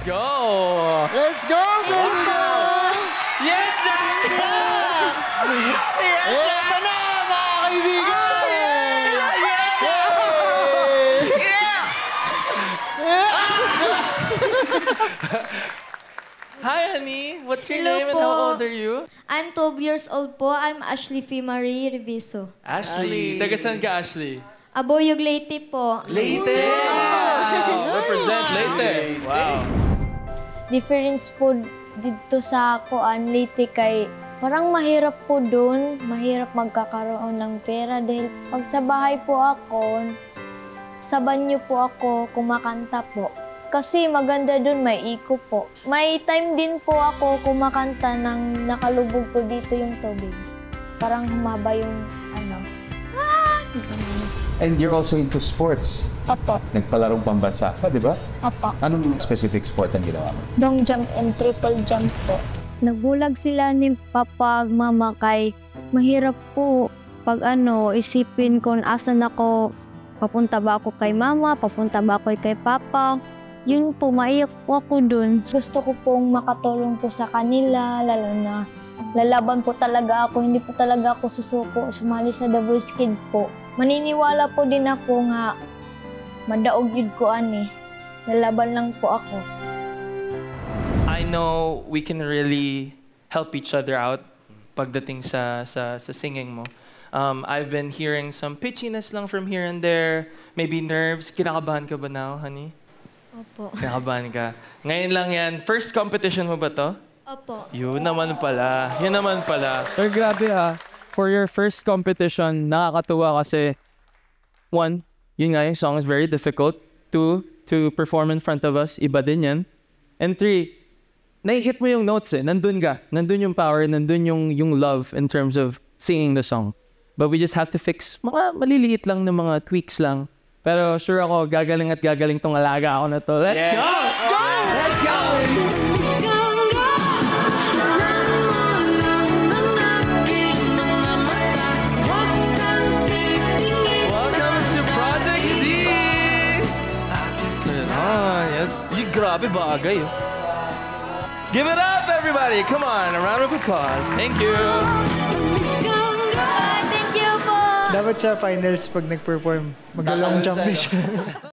go! Let's go, baby! Yes, sir! Ito na, mga kaibigan! Hi, honey. What's your Hello name and po. how old are you? I'm 12 years old po. I'm Ashley Fee Marie Reviso. Ashley. Taga saan ka, Ashley? Aboyog Leyte po. Leyte! Wow! Represent Leyte. Wow. Difference po dito sa kuan Leyte kay parang mahirap po doon, mahirap magkakaroon ng pera dahil pag sa bahay po ako, sa banyo po ako kumakanta po. Kasi maganda doon, may iko po. May time din po ako kumakanta nang nakalubog po dito yung tubig. Parang humaba yung ano. And you're also into sports. Opo, Nagpalarong pambansa ka, di ba? opo. Anong specific sport ang ginawa mo? Long jump and triple jump po. Nagbulag sila ni Papa Mama kay mahirap po pag isipin kung asan ako, papunta ba ako kay Mama, papunta ba ako kay Papa. Yun po, maiyak po ako dun. Gusto ko pong makatulong po sa kanila, lalo na lalaban po talaga ako, hindi po talaga ako susuko, sumali sa The Voice Kid po. Maniniwala po din ako nga, madaog yun ko lalaban lang po ako. I know we can really help each other out pagdating sa singing mo. I've been hearing some pitchiness lang from here and there, maybe nerves. Kinakabahan ka ba now, honey? Opo. Kinakabahan ka. Ngayon lang yan. First competition mo ba to? Opo. Yun naman pala. Yun naman pala. Sir, grabe For your first competition, nakakatuwa kasi, one, yun nga, yung song is very difficult. Two, to perform in front of us, iba din yan. And three, nai-hit mo yung notes Nandun ka. Nandun yung power, nandun yung love in terms of singing the song. But we just have to fix mga maliliit lang na mga tweaks lang. Pero sure ako, gagaling at gagaling tong alaga ako na to. Let's go! Let's go! Let's go! Welcome to Project Z! Yes. Grabe bagay. Give it up, everybody! Come on, a round of applause. Thank you! Thank you po! Dapat sa finals, pag nag-perform, mag-long jump din siya.